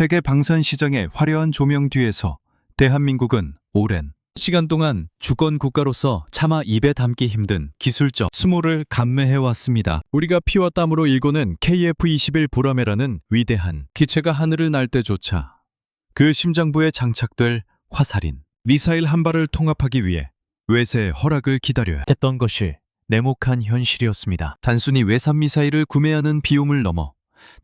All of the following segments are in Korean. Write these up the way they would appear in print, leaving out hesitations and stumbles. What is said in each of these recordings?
세계 방산 시장의 화려한 조명 뒤에서 대한민국은 오랜 시간 동안 주권 국가로서 차마 입에 담기 힘든 기술적 수모를 감내해왔습니다. 우리가 피와 땀으로 일궈낸 KF-21 보라매라는 위대한 기체가 하늘을 날 때조차 그 심장부에 장착될 화살인 미사일 한 발을 통합하기 위해 외세의 허락을 기다려야 했던 것이 냉혹한 현실이었습니다. 단순히 외산 미사일을 구매하는 비용을 넘어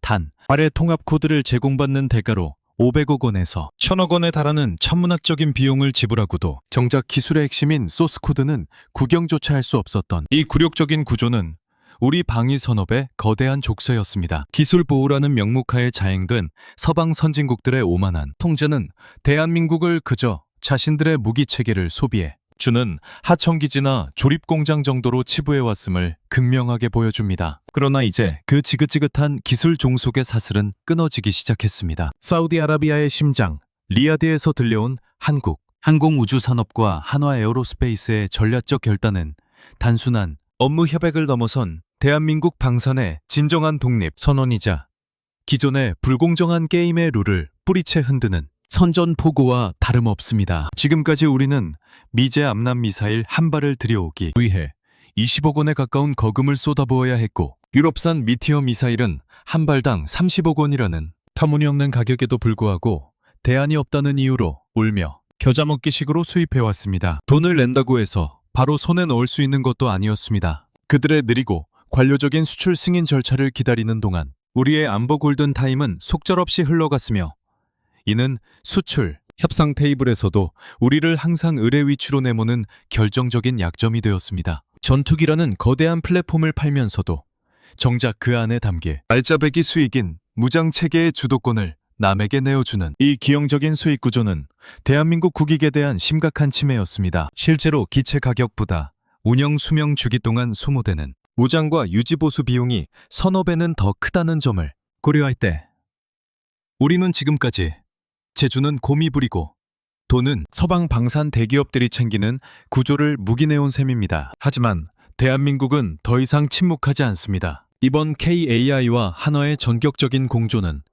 단 발의 통합 코드를 제공받는 대가로 500억 원에서 1000억 원에 달하는 천문학적인 비용을 지불하고도 정작 기술의 핵심인 소스 코드는 구경조차 할 수 없었던 이 굴욕적인 구조는 우리 방위 산업의 거대한 족쇄였습니다. 기술 보호라는 명목하에 자행된 서방 선진국들의 오만한 통제는 대한민국을 그저 자신들의 무기 체계를 소비해 주는 하청기지나 조립공장 정도로 치부해왔음을 극명하게 보여줍니다. 그러나 이제 그 지긋지긋한 기술 종속의 사슬은 끊어지기 시작했습니다. 사우디아라비아의 심장, 리야드에서 들려온 한국 항공우주산업과 한화에어로스페이스의 전략적 결단은 단순한 업무 협약을 넘어선 대한민국 방산의 진정한 독립 선언이자 기존의 불공정한 게임의 룰을 뿌리채 흔드는 선전포고와 다름없습니다. 지금까지 우리는 미제 암람 미사일 한 발을 들여오기 위해 20억 원에 가까운 거금을 쏟아부어야 했고, 유럽산 미티어 미사일은 한 발당 30억 원이라는 터무니없는 가격에도 불구하고 대안이 없다는 이유로 울며 겨자먹기식으로 수입해왔습니다. 돈을 낸다고 해서 바로 손에 넣을 수 있는 것도 아니었습니다. 그들의 느리고 관료적인 수출 승인 절차를 기다리는 동안 우리의 안보 골든타임은 속절없이 흘러갔으며, 이는 수출 협상 테이블에서도 우리를 항상 의뢰 위치로 내모는 결정적인 약점이 되었습니다. 전투기라는 거대한 플랫폼을 팔면서도 정작 그 안에 담길 알짜배기 수익인 무장체계의 주도권을 남에게 내어주는 이 기형적인 수익 구조는 대한민국 국익에 대한 심각한 침해였습니다. 실제로 기체 가격보다 운영 수명 주기 동안 소모되는 무장과 유지보수 비용이 서너 배는 더 크다는 점을 고려할 때 우리는 지금까지 재주는 곰이 부리고 돈은 서방 방산 대기업들이 챙기는 구조를 묵인해온 셈입니다. 하지만 대한민국은 더 이상 침묵하지 않습니다. 이번 KAI와 한화의 전격적인 공조는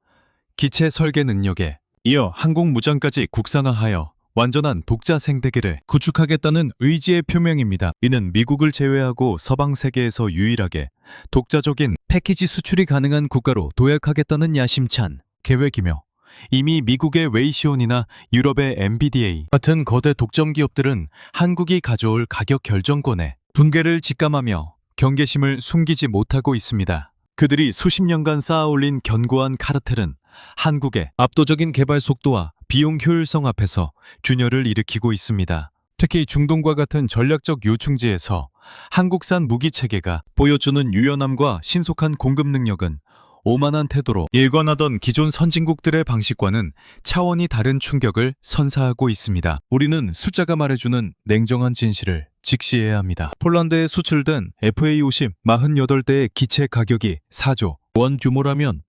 기체 설계 능력에 이어 항공 무장까지 국산화하여 완전한 독자 생태계를 구축하겠다는 의지의 표명입니다. 이는 미국을 제외하고 서방 세계에서 유일하게 독자적인 패키지 수출이 가능한 국가로 도약하겠다는 야심찬 계획이며, 이미 미국의 웨이시온이나 유럽의 MBDA 같은 거대 독점 기업들은 한국이 가져올 가격 결정권에 붕괴를 직감하며 경계심을 숨기지 못하고 있습니다. 그들이 수십 년간 쌓아올린 견고한 카르텔은 한국의 압도적인 개발 속도와 비용 효율성 앞에서 균열을 일으키고 있습니다. 특히 중동과 같은 전략적 요충지에서 한국산 무기 체계가 보여주는 유연함과 신속한 공급 능력은 오만한 태도로 일관하던 기존 선진국들의 방식과는 차원이 다른 충격을 선사하고 있습니다. 우리는 숫자가 말해주는 냉정한 진실을 직시해야 합니다. 폴란드에 수출된 FA-50 48대의 기체 가격이 4조 원 규모라면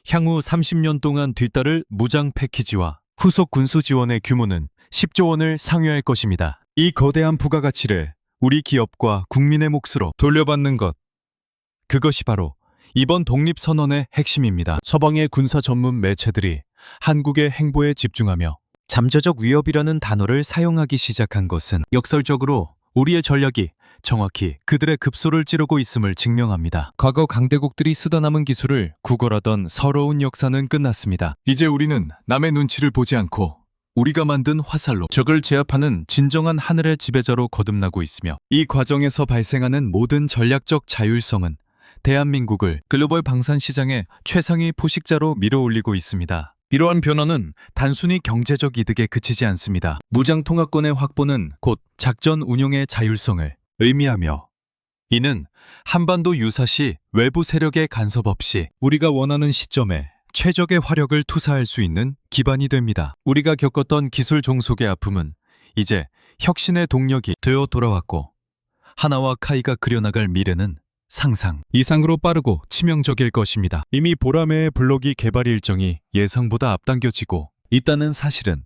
향후 30년 동안 뒤따를 무장 패키지와 후속 군수 지원의 규모는 10조 원을 상회할 것입니다. 이 거대한 부가가치를 우리 기업과 국민의 몫으로 돌려받는 것, 그것이 바로 이번 독립선언의 핵심입니다. 서방의 군사 전문 매체들이 한국의 행보에 집중하며 잠재적 위협이라는 단어를 사용하기 시작한 것은 역설적으로 우리의 전략이 정확히 그들의 급소를 찌르고 있음을 증명합니다. 과거 강대국들이 쓰다 남은 기술을 구걸하던 서러운 역사는 끝났습니다. 이제 우리는 남의 눈치를 보지 않고 우리가 만든 화살로 적을 제압하는 진정한 하늘의 지배자로 거듭나고 있으며, 이 과정에서 발생하는 모든 전략적 자율성은 대한민국을 글로벌 방산 시장의 최상위 포식자로 밀어올리고 있습니다. 이러한 변화는 단순히 경제적 이득에 그치지 않습니다. 무장 통합권의 확보는 곧 작전 운용의 자율성을 의미하며, 이는 한반도 유사시 외부 세력의 간섭 없이 우리가 원하는 시점에 최적의 화력을 투사할 수 있는 기반이 됩니다. 우리가 겪었던 기술 종속의 아픔은 이제 혁신의 동력이 되어 돌아왔고, 하나와 카이가 그려나갈 미래는 상상 이상으로 빠르고 치명적일 것입니다. 이미 보라매의 블록이 개발 일정이 예상보다 앞당겨지고 있다는 사실은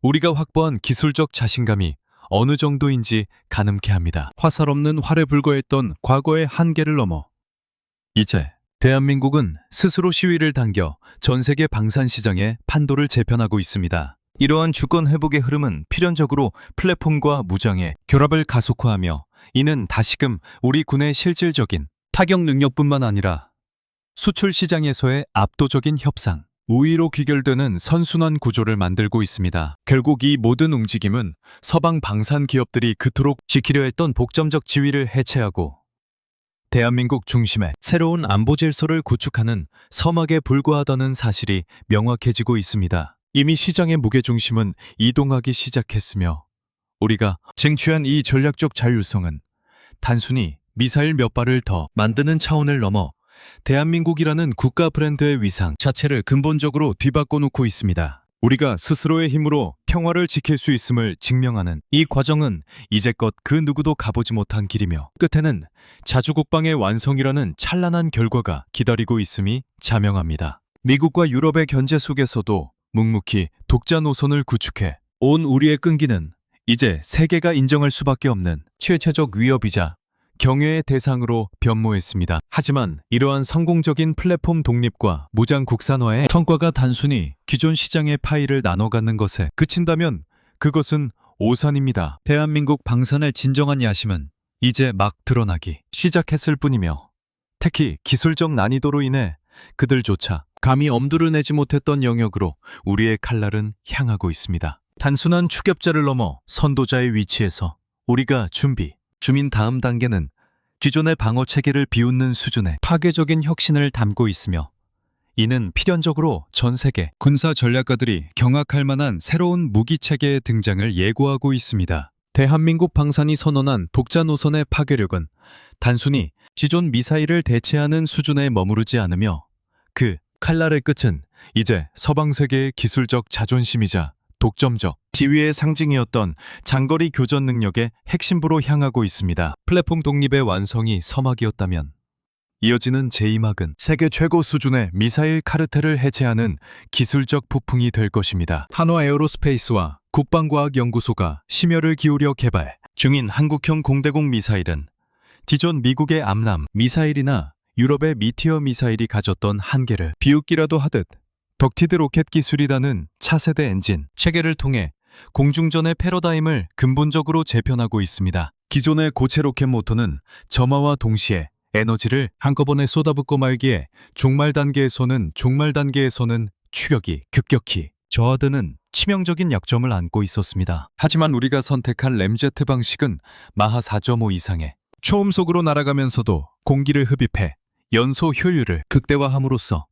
우리가 확보한 기술적 자신감이 어느 정도인지 가늠케 합니다. 화살 없는 활에 불과했던 과거의 한계를 넘어 이제 대한민국은 스스로 시위를 당겨 전 세계 방산 시장에 판도를 재편하고 있습니다. 이러한 주권 회복의 흐름은 필연적으로 플랫폼과 무장의 결합을 가속화하며 이는 다시금 우리 군의 실질적인 타격 능력뿐만 아니라 수출 시장에서의 압도적인 협상, 우위로 귀결되는 선순환 구조를 만들고 있습니다. 결국 이 모든 움직임은 서방 방산 기업들이 그토록 지키려 했던 복점적 지위를 해체하고 대한민국 중심의 새로운 안보 질서를 구축하는 서막에 불과하다는 사실이 명확해지고 있습니다. 이미 시장의 무게중심은 이동하기 시작했으며 우리가 쟁취한 이 전략적 자율성은 단순히 미사일 몇 발을 더 만드는 차원을 넘어 대한민국이라는 국가 브랜드의 위상 자체를 근본적으로 뒤바꿔 놓고 있습니다. 우리가 스스로의 힘으로 평화를 지킬 수 있음을 증명하는 이 과정은 이제껏 그 누구도 가보지 못한 길이며 끝에는 자주국방의 완성이라는 찬란한 결과가 기다리고 있음이 자명합니다. 미국과 유럽의 견제 속에서도 묵묵히 독자 노선을 구축해 온 우리의 끈기는 이제 세계가 인정할 수밖에 없는 최체적 위협이자 경외의 대상으로 변모했습니다. 하지만 이러한 성공적인 플랫폼 독립과 무장 국산화의 성과가 단순히 기존 시장의 파이를 나눠 갖는 것에 그친다면 그것은 오산입니다. 대한민국 방산의 진정한 야심은 이제 막 드러나기 시작했을 뿐이며 특히 기술적 난이도로 인해 그들조차 감히 엄두를 내지 못했던 영역으로 우리의 칼날은 향하고 있습니다. 단순한 추격자를 넘어 선도자의 위치에서 우리가 주민 다음 단계는 기존의 방어 체계를 비웃는 수준의 파괴적인 혁신을 담고 있으며 이는 필연적으로 전 세계 군사 전략가들이 경악할 만한 새로운 무기 체계의 등장을 예고하고 있습니다. 대한민국 방산이 선언한 독자 노선의 파괴력은 단순히 기존 미사일을 대체하는 수준에 머무르지 않으며 그 칼날의 끝은 이제 서방 세계의 기술적 자존심이자 독점적 지위의 상징이었던 장거리 교전 능력의 핵심부로 향하고 있습니다. 플랫폼 독립의 완성이 서막이었다면 이어지는 제2막은 세계 최고 수준의 미사일 카르텔을 해체하는 기술적 부풍이 될 것입니다. 한화 에어로스페이스와 국방과학연구소가 심혈을 기울여 개발 중인 한국형 공대공 미사일은 기존 미국의 암람 미사일이나 유럽의 미티어 미사일이 가졌던 한계를 비웃기라도 하듯 덕티드 로켓 기술이라는 차세대 엔진 체계를 통해 공중전의 패러다임을 근본적으로 재편하고 있습니다. 기존의 고체 로켓 모터는 점화와 동시에 에너지를 한꺼번에 쏟아붓고 말기에 종말 단계에서는 추격이 급격히 저하드는 치명적인 약점을 안고 있었습니다. 하지만 우리가 선택한 램제트 방식은 마하 4.5 이상의 초음속으로 날아가면서도 공기를 흡입해 연소 효율을 극대화함으로써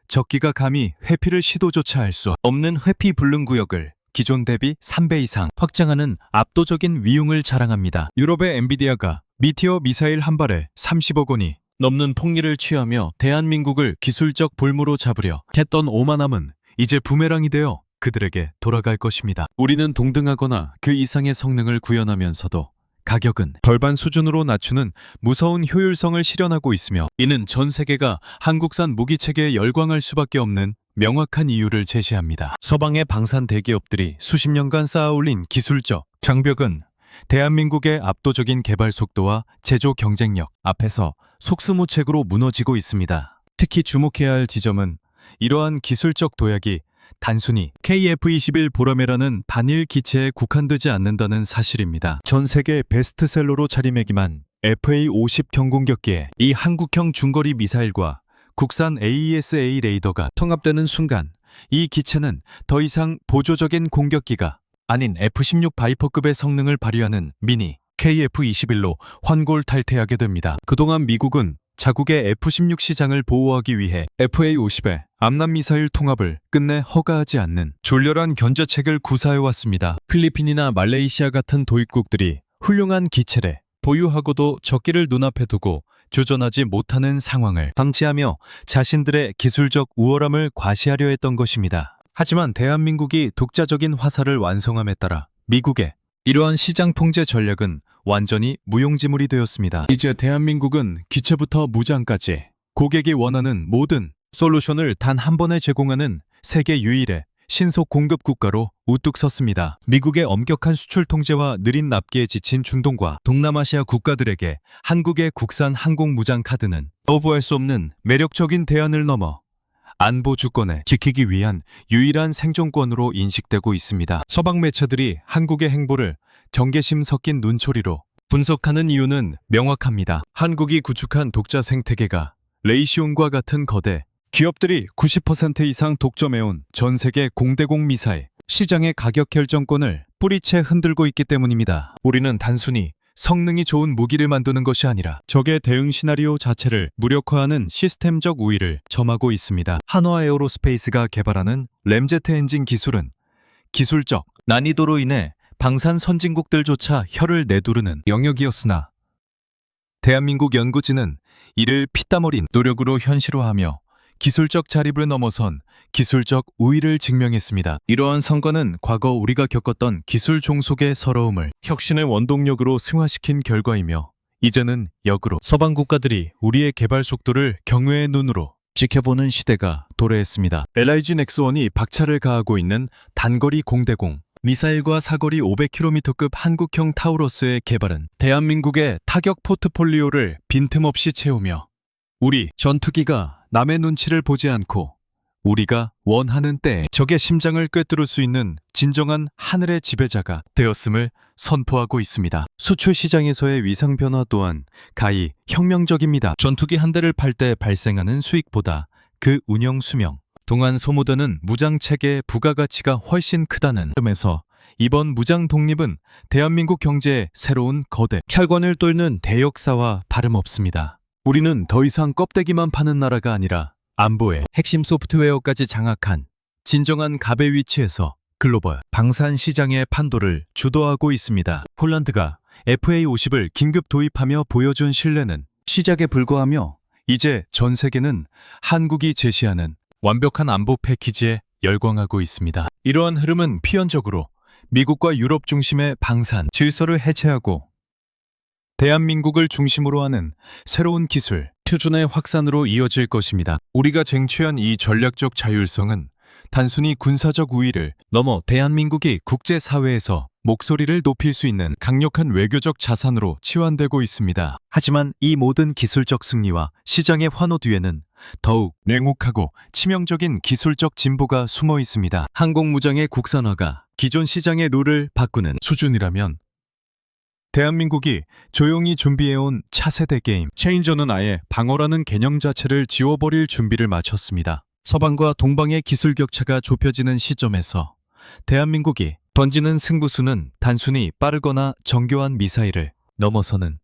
적기가 감히 회피를 시도조차 할 수 없는 회피 불능 구역을 기존 대비 3배 이상 확장하는 압도적인 위용을 자랑합니다. 유럽의 엔비디아가 미티어 미사일 한 발에 30억 원이 넘는 폭리를 취하며 대한민국을 기술적 볼모로 잡으려 했던 오만함은 이제 부메랑이 되어 그들에게 돌아갈 것입니다. 우리는 동등하거나 그 이상의 성능을 구현하면서도 가격은 절반 수준으로 낮추는 무서운 효율성을 실현하고 있으며 이는 전 세계가 한국산 무기체계에 열광할 수밖에 없는 명확한 이유를 제시합니다. 서방의 방산 대기업들이 수십 년간 쌓아올린 기술적 장벽은 대한민국의 압도적인 개발 속도와 제조 경쟁력 앞에서 속수무책으로 무너지고 있습니다. 특히 주목해야 할 지점은 이러한 기술적 도약이 단순히 KF-21 보라매라는 단일 기체에 국한되지 않는다는 사실입니다. 전 세계 베스트셀러로 자리매김한 FA-50 경공격기에 이 한국형 중거리 미사일과 국산 AESA 레이더가 통합되는 순간 이 기체는 더 이상 보조적인 공격기가 아닌 F-16 바이퍼급의 성능을 발휘하는 미니 KF-21로 환골탈태하게 됩니다. 그동안 미국은 자국의 F-16 시장을 보호하기 위해 FA-50의 암람 미사일 통합을 끝내 허가하지 않는 졸렬한 견제책을 구사해왔습니다. 필리핀이나 말레이시아 같은 도입국들이 훌륭한 기체를 보유하고도 적기를 눈앞에 두고 조전하지 못하는 상황을 방치하며 자신들의 기술적 우월함을 과시하려 했던 것입니다. 하지만 대한민국이 독자적인 화살을 완성함에 따라 미국의 이러한 시장 통제 전략은 완전히 무용지물이 되었습니다. 이제 대한민국은 기체부터 무장까지 고객이 원하는 모든 솔루션을 단 한 번에 제공하는 세계 유일의 신속 공급 국가로 우뚝 섰습니다. 미국의 엄격한 수출 통제와 느린 납기에 지친 중동과 동남아시아 국가들에게 한국의 국산 항공무장 카드는 거부할 수 없는 매력적인 대안을 넘어 안보 주권을 지키기 위한 유일한 생존권으로 인식되고 있습니다. 서방 매체들이 한국의 행보를 경계심 섞인 눈초리로 분석하는 이유는 명확합니다. 한국이 구축한 독자 생태계가 레이시온과 같은 거대 기업들이 90% 이상 독점해온 전 세계 공대공 미사일 시장의 가격 결정권을 뿌리채 흔들고 있기 때문입니다. 우리는 단순히 성능이 좋은 무기를 만드는 것이 아니라 적의 대응 시나리오 자체를 무력화하는 시스템적 우위를 점하고 있습니다. 한화 에어로스페이스가 개발하는 램제트 엔진 기술은 기술적 난이도로 인해 방산 선진국들조차 혀를 내두르는 영역이었으나 대한민국 연구진은 이를 피땀 어린 노력으로 현실화하며 기술적 자립을 넘어선 기술적 우위를 증명했습니다. 이러한 성과는 과거 우리가 겪었던 기술 종속의 서러움을 혁신의 원동력으로 승화시킨 결과이며 이제는 역으로 서방 국가들이 우리의 개발 속도를 경외의 눈으로 지켜보는 시대가 도래했습니다. LIG 넥스원이 박차를 가하고 있는 단거리 공대공 미사일과 사거리 500km급 한국형 타우러스의 개발은 대한민국의 타격 포트폴리오를 빈틈없이 채우며 우리 전투기가 남의 눈치를 보지 않고 우리가 원하는 때에 적의 심장을 꿰뚫을 수 있는 진정한 하늘의 지배자가 되었음을 선포하고 있습니다. 수출 시장에서의 위상 변화 또한 가히 혁명적입니다. 전투기 한 대를 팔 때 발생하는 수익보다 그 운영 수명, 동안 소모되는 무장 체계의 부가가치가 훨씬 크다는 점에서 이번 무장 독립은 대한민국 경제의 새로운 거대 혈관을 뚫는 대역사와 다름없습니다. 우리는 더 이상 껍데기만 파는 나라가 아니라 안보의 핵심 소프트웨어까지 장악한 진정한 갑의 위치에서 글로벌 방산 시장의 판도를 주도하고 있습니다. 폴란드가 FA-50을 긴급 도입하며 보여준 신뢰는 시작에 불과하며 이제 전 세계는 한국이 제시하는 완벽한 안보 패키지에 열광하고 있습니다. 이러한 흐름은 필연적으로 미국과 유럽 중심의 방산 질서를 해체하고 대한민국을 중심으로 하는 새로운 기술, 표준의 확산으로 이어질 것입니다. 우리가 쟁취한 이 전략적 자율성은 단순히 군사적 우위를 넘어 대한민국이 국제사회에서 목소리를 높일 수 있는 강력한 외교적 자산으로 치환되고 있습니다. 하지만 이 모든 기술적 승리와 시장의 환호 뒤에는 더욱 냉혹하고 치명적인 기술적 진보가 숨어 있습니다. 항공무장의 국산화가 기존 시장의 룰을 바꾸는 수준이라면 대한민국이 조용히 준비해온 차세대 게임 체인저는 아예 방어라는 개념 자체를 지워버릴 준비를 마쳤습니다. 서방과 동방의 기술 격차가 좁혀지는 시점에서 대한민국이 던지는 승부수는 단순히 빠르거나 정교한 미사일을 넘어서는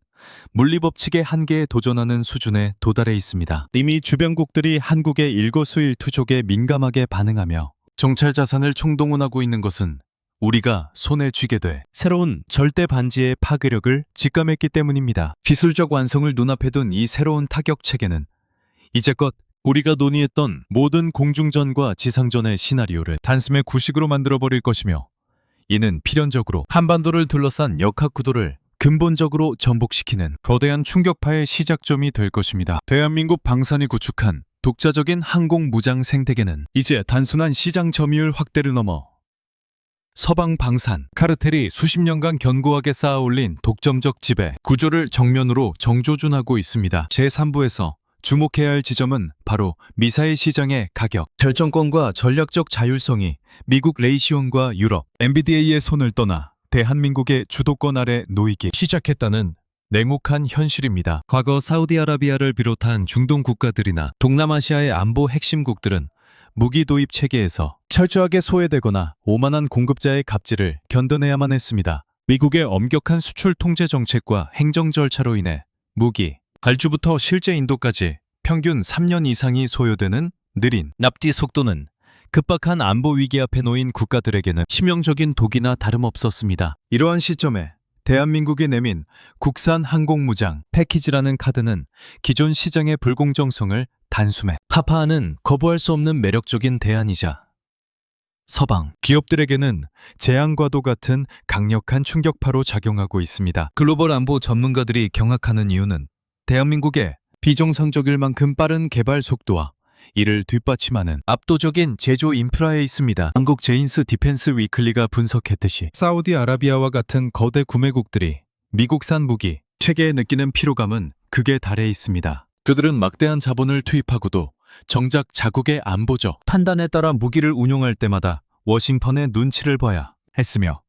물리법칙의 한계에 도전하는 수준에 도달해 있습니다. 이미 주변국들이 한국의 일거수일투족에 민감하게 반응하며 정찰 자산을 총동원하고 있는 것은 우리가 손에 쥐게 돼 새로운 절대 반지의 파괴력을 직감했기 때문입니다. 기술적 완성을 눈앞에 둔 이 새로운 타격 체계는 이제껏 우리가 논의했던 모든 공중전과 지상전의 시나리오를 단숨에 구식으로 만들어버릴 것이며 이는 필연적으로 한반도를 둘러싼 역학구도를 근본적으로 전복시키는 거대한 충격파의 시작점이 될 것입니다. 대한민국 방산이 구축한 독자적인 항공무장 생태계는 이제 단순한 시장 점유율 확대를 넘어 서방 방산, 카르텔이 수십 년간 견고하게 쌓아올린 독점적 지배, 구조를 정면으로 정조준하고 있습니다. 제3부에서 주목해야 할 지점은 바로 미사일 시장의 가격, 결정권과 전략적 자율성이 미국 레이시온과 유럽, NBDA의 손을 떠나 대한민국의 주도권 아래 놓이기 시작했다는 냉혹한 현실입니다. 과거 사우디아라비아를 비롯한 중동 국가들이나 동남아시아의 안보 핵심국들은 무기 도입 체계에서 철저하게 소외되거나 오만한 공급자의 갑질을 견뎌내야만 했습니다. 미국의 엄격한 수출 통제 정책과 행정 절차로 인해 무기, 발주부터 실제 인도까지 평균 3년 이상이 소요되는 느린 납기 속도는 급박한 안보 위기 앞에 놓인 국가들에게는 치명적인 독이나 다름없었습니다. 이러한 시점에 대한민국이 내민 국산 항공무장 패키지라는 카드는 기존 시장의 불공정성을 단숨에 타파하는 거부할 수 없는 매력적인 대안이자 서방 기업들에게는 재앙과도 같은 강력한 충격파로 작용하고 있습니다. 글로벌 안보 전문가들이 경악하는 이유는 대한민국의 비정상적일 만큼 빠른 개발 속도와 이를 뒷받침하는 압도적인 제조 인프라에 있습니다. 한국 제인스 디펜스 위클리가 분석했듯이 사우디아라비아와 같은 거대 구매국들이 미국산 무기, 체계에 느끼는 피로감은 극에 달해 있습니다. 그들은 막대한 자본을 투입하고도 정작 자국의 안보적 판단에 따라 무기를 운용할 때마다 워싱턴의 눈치를 봐야 했으며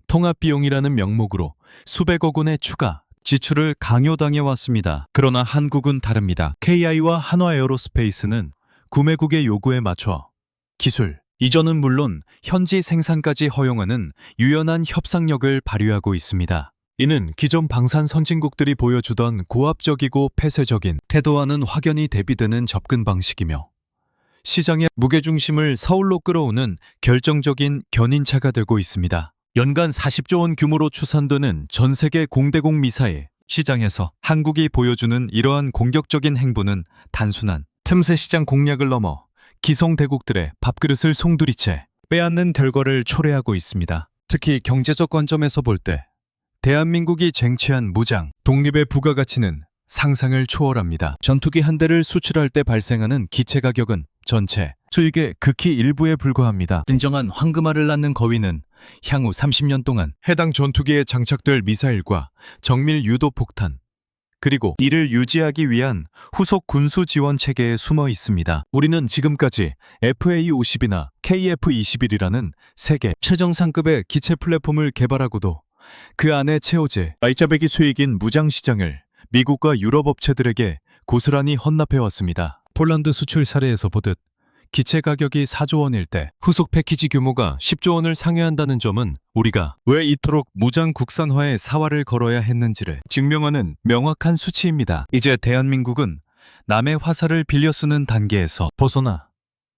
통합비용이라는 명목으로 수백억 원의 추가 지출을 강요당해 왔습니다. 그러나 한국은 다릅니다. KI와 한화에어로스페이스는 구매국의 요구에 맞춰 기술, 이전은 물론 현지 생산까지 허용하는 유연한 협상력을 발휘하고 있습니다. 이는 기존 방산 선진국들이 보여주던 고압적이고 폐쇄적인 태도와는 확연히 대비되는 접근 방식이며 시장의 무게중심을 서울로 끌어오는 결정적인 견인차가 되고 있습니다. 연간 40조 원 규모로 추산되는 전 세계 공대공 미사일 시장에서 한국이 보여주는 이러한 공격적인 행보는 단순한 틈새 시장 공략을 넘어 기성 대국들의 밥그릇을 송두리째 빼앗는 결과를 초래하고 있습니다. 특히 경제적 관점에서 볼 때 대한민국이 쟁취한 무장, 독립의 부가가치는 상상을 초월합니다. 전투기 한 대를 수출할 때 발생하는 기체 가격은 전체 수익의 극히 일부에 불과합니다. 진정한 황금알을 낳는 거위는 향후 30년 동안 해당 전투기에 장착될 미사일과 정밀 유도 폭탄, 그리고 이를 유지하기 위한 후속 군수 지원 체계에 숨어 있습니다. 우리는 지금까지 FA-50이나 KF-21이라는 세계 최정상급의 기체 플랫폼을 개발하고도 그 안에 채워질 알짜배기 수익인 무장 시장을 미국과 유럽 업체들에게 고스란히 헌납해왔습니다. 폴란드 수출 사례에서 보듯 기체 가격이 4조 원일 때 후속 패키지 규모가 10조 원을 상회한다는 점은 우리가 왜 이토록 무장 국산화에 사활을 걸어야 했는지를 증명하는 명확한 수치입니다. 이제 대한민국은 남의 화살을 빌려 쓰는 단계에서 벗어나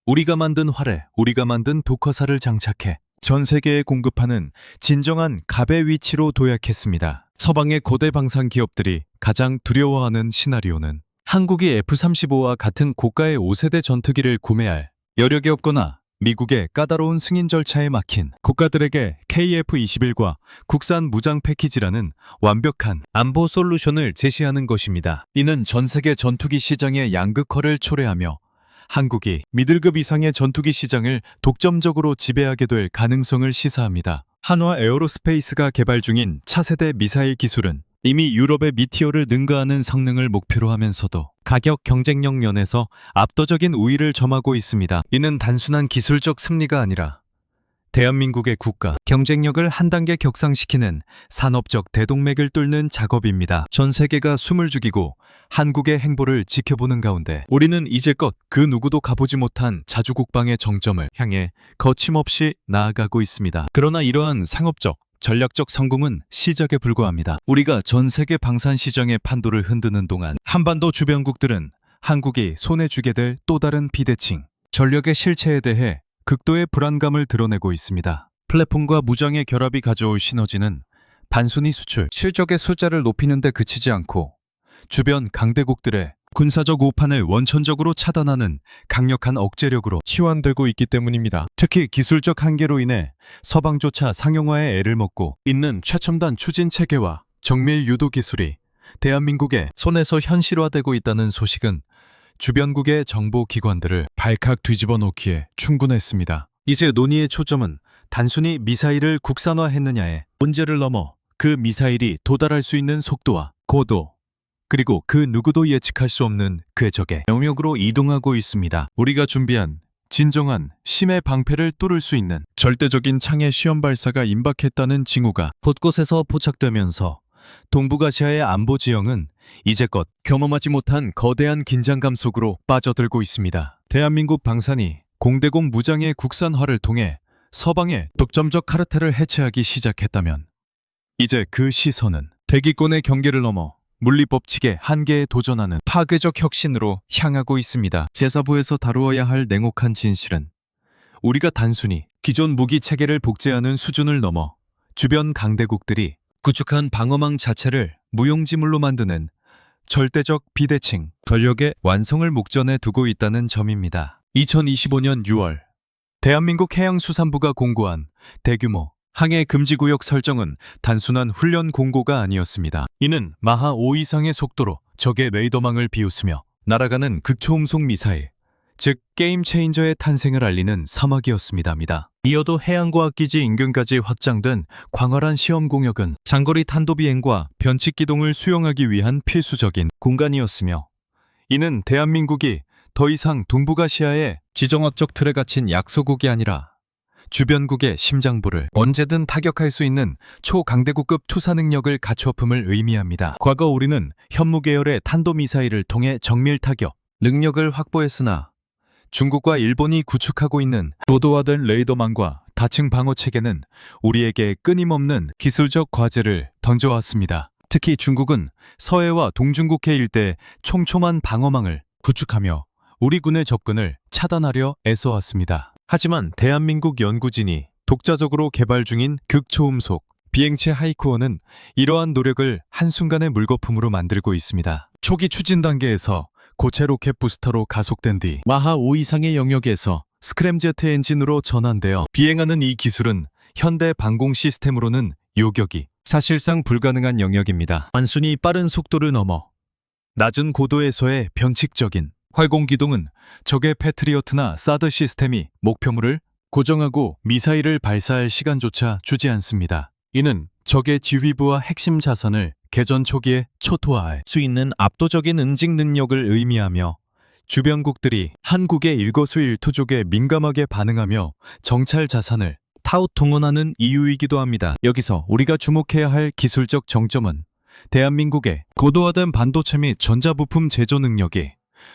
우리가 만든 활에 우리가 만든 독화살을 장착해 전 세계에 공급하는 진정한 갑의 위치로 도약했습니다. 서방의 고대 방산 기업들이 가장 두려워하는 시나리오는 한국이 F-35와 같은 고가의 5세대 전투기를 구매할 여력이 없거나 미국의 까다로운 승인 절차에 막힌 국가들에게 KF-21과 국산 무장 패키지라는 완벽한 안보 솔루션을 제시하는 것입니다. 이는 전 세계 전투기 시장의 양극화를 초래하며 한국이 미들급 이상의 전투기 시장을 독점적으로 지배하게 될 가능성을 시사합니다. 한화 에어로스페이스가 개발 중인 차세대 미사일 기술은 이미 유럽의 미티어를 능가하는 성능을 목표로 하면서도 가격 경쟁력 면에서 압도적인 우위를 점하고 있습니다. 이는 단순한 기술적 승리가 아니라 대한민국의 국가 경쟁력을 한 단계 격상시키는 산업적 대동맥을 뚫는 작업입니다. 전 세계가 숨을 죽이고 한국의 행보를 지켜보는 가운데 우리는 이제껏 그 누구도 가보지 못한 자주국방의 정점을 향해 거침없이 나아가고 있습니다. 그러나 이러한 상업적 전략적 성공은 시작에 불과합니다. 우리가 전 세계 방산 시장의 판도를 흔드는 동안 한반도 주변국들은 한국이 손에 쥐게 될 또 다른 비대칭, 전력의 실체에 대해 극도의 불안감을 드러내고 있습니다. 플랫폼과 무장의 결합이 가져올 시너지는 단순히 수출, 실적의 숫자를 높이는 데 그치지 않고 주변 강대국들의 군사적 오판을 원천적으로 차단하는 강력한 억제력으로 치환되고 있기 때문입니다. 특히 기술적 한계로 인해 서방조차 상용화에 애를 먹고 있는 최첨단 추진 체계와 정밀 유도 기술이 대한민국의 손에서 현실화되고 있다는 소식은 주변국의 정보기관들을 발칵 뒤집어 놓기에 충분했습니다. 이제 논의의 초점은 단순히 미사일을 국산화했느냐의 문제를 넘어 그 미사일이 도달할 수 있는 속도와 고도, 그리고 그 누구도 예측할 수 없는 궤적의 영역으로 이동하고 있습니다. 우리가 준비한 진정한 심해 방패를 뚫을 수 있는 절대적인 창의 시험 발사가 임박했다는 징후가 곳곳에서 포착되면서 동북아시아의 안보 지형은 이제껏 경험하지 못한 거대한 긴장감 속으로 빠져들고 있습니다. 대한민국 방산이 공대공 무장의 국산화를 통해 서방의 독점적 카르텔을 해체하기 시작했다면 이제 그 시선은 대기권의 경계를 넘어 물리법칙의 한계에 도전하는 파괴적 혁신으로 향하고 있습니다. 제4부에서 다루어야 할 냉혹한 진실은 우리가 단순히 기존 무기 체계를 복제하는 수준을 넘어 주변 강대국들이 구축한 방어망 자체를 무용지물로 만드는 절대적 비대칭, 전력의 완성을 목전에 두고 있다는 점입니다. 2025년 6월 대한민국 해양수산부가 공고한 대규모 항해 금지구역 설정은 단순한 훈련 공고가 아니었습니다. 이는 마하 5 이상의 속도로 적의 레이더망을 비웃으며 날아가는 극초음속 미사일, 즉 게임 체인저의 탄생을 알리는 사막이었습니다. 이어도 해양과학기지 인근까지 확장된 광활한 시험 공역은 장거리 탄도 비행과 변칙 기동을 수용하기 위한 필수적인 공간이었으며, 이는 대한민국이 더 이상 동북아시아의 지정학적 틀에 갇힌 약소국이 아니라 주변국의 심장부를 언제든 타격할 수 있는 초강대국급 투사 능력을 갖추었음을 의미합니다. 과거 우리는 현무 계열의 탄도미사일을 통해 정밀 타격 능력을 확보했으나, 중국과 일본이 구축하고 있는 고도화된 레이더망과 다층 방어 체계는 우리에게 끊임없는 기술적 과제를 던져왔습니다. 특히 중국은 서해와 동중국해 일대에 촘촘한 방어망을 구축하며 우리 군의 접근을 차단하려 애써왔습니다. 하지만 대한민국 연구진이 독자적으로 개발 중인 극초음속 비행체 하이쿠어는 이러한 노력을 한순간의 물거품으로 만들고 있습니다. 초기 추진 단계에서 고체 로켓 부스터로 가속된 뒤 마하 5 이상의 영역에서 스크램제트 엔진으로 전환되어 비행하는 이 기술은 현대 방공 시스템으로는 요격이 사실상 불가능한 영역입니다. 단순히 빠른 속도를 넘어 낮은 고도에서의 변칙적인 활공기동은 적의 패트리어트나 사드 시스템이 목표물을 고정하고 미사일을 발사할 시간조차 주지 않습니다. 이는 적의 지휘부와 핵심 자산을 개전 초기에 초토화할 수 있는 압도적인 응징 능력을 의미하며, 주변국들이 한국의 일거수일투족에 민감하게 반응하며 정찰 자산을 타웃동원하는 이유이기도 합니다. 여기서 우리가 주목해야 할 기술적 정점은 대한민국의 고도화된 반도체 및 전자부품 제조 능력이